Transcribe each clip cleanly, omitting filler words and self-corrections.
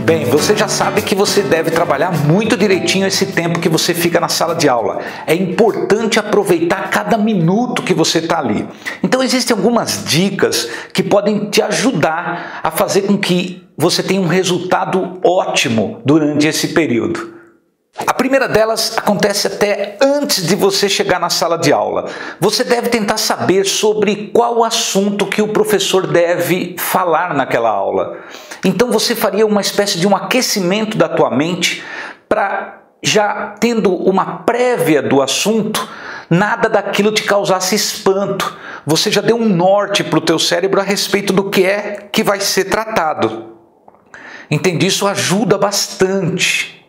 Bem, você já sabe que você deve trabalhar muito direitinho esse tempo que você fica na sala de aula. É importante aproveitar cada minuto que você está ali. Então existem algumas dicas que podem te ajudar a fazer com que você tenha um resultado ótimo durante esse período. A primeira delas acontece até antes de você chegar na sala de aula. Você deve tentar saber sobre qual assunto que o professor deve falar naquela aula. Então você faria uma espécie de um aquecimento da tua mente para, já tendo uma prévia do assunto, nada daquilo te causasse espanto. Você já deu um norte para o teu cérebro a respeito do que é que vai ser tratado. Entende? Isso ajuda bastante.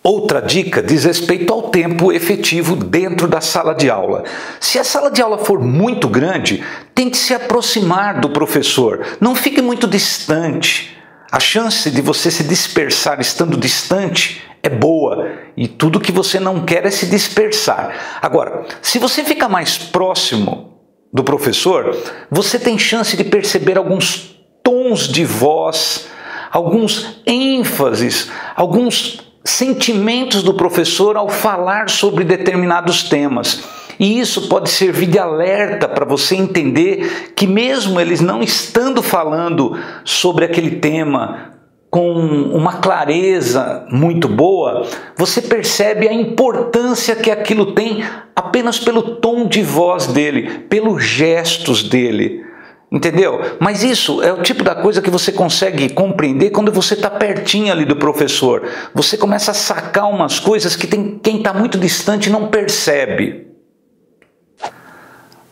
Outra dica diz respeito ao tempo efetivo dentro da sala de aula. Se a sala de aula for muito grande, tente se aproximar do professor. Não fique muito distante. A chance de você se dispersar estando distante é boa e tudo que você não quer é se dispersar. Agora, se você fica mais próximo do professor, você tem chance de perceber alguns tons de voz, alguns ênfases, alguns sentimentos do professor ao falar sobre determinados temas. E isso pode servir de alerta para você entender que mesmo eles não estando falando sobre aquele tema com uma clareza muito boa, você percebe a importância que aquilo tem apenas pelo tom de voz dele, pelos gestos dele. Entendeu? Mas isso é o tipo da coisa que você consegue compreender quando você está pertinho ali do professor. Você começa a sacar umas coisas que quem está muito distante não percebe.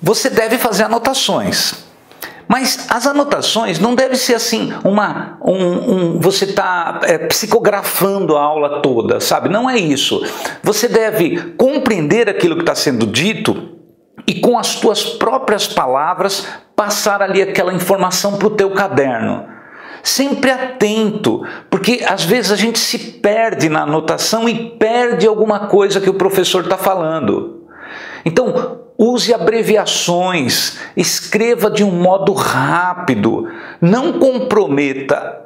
Você deve fazer anotações. Mas as anotações não devem ser assim, você está psicografando a aula toda, sabe? Não é isso. Você deve compreender aquilo que está sendo dito e com as tuas próprias palavras passar ali aquela informação para o teu caderno. Sempre atento, porque às vezes a gente se perde na anotação e perde alguma coisa que o professor está falando. Então, use abreviações, escreva de um modo rápido, não comprometa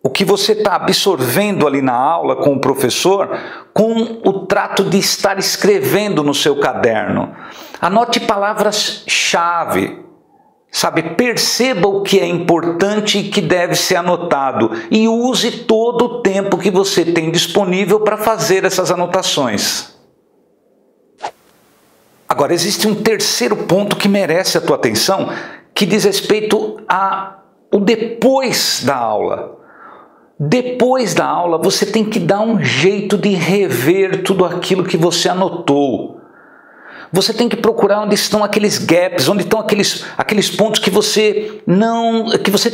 o que você está absorvendo ali na aula com o professor com o trato de estar escrevendo no seu caderno. Anote palavras-chave, sabe? Perceba o que é importante e que deve ser anotado e use todo o tempo que você tem disponível para fazer essas anotações. Agora, existe um terceiro ponto que merece a tua atenção, que diz respeito ao depois da aula. Depois da aula, você tem que dar um jeito de rever tudo aquilo que você anotou. Você tem que procurar onde estão aqueles gaps, onde estão aqueles pontos que você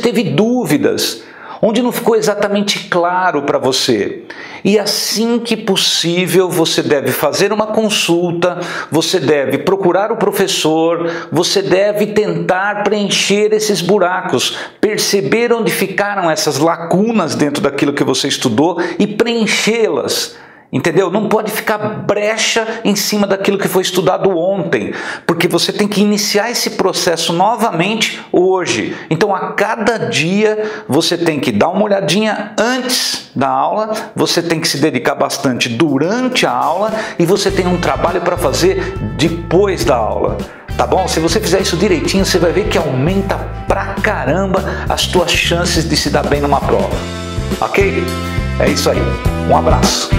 teve dúvidas, onde não ficou exatamente claro para você. E assim que possível, você deve fazer uma consulta, você deve procurar o professor, você deve tentar preencher esses buracos, perceber onde ficaram essas lacunas dentro daquilo que você estudou e preenchê-las. Entendeu? Não pode ficar brecha em cima daquilo que foi estudado ontem, porque você tem que iniciar esse processo novamente hoje. Então, a cada dia, você tem que dar uma olhadinha antes da aula, você tem que se dedicar bastante durante a aula e você tem um trabalho para fazer depois da aula. Tá bom? Se você fizer isso direitinho, você vai ver que aumenta pra caramba as tuas chances de se dar bem numa prova. Ok? É isso aí. Um abraço.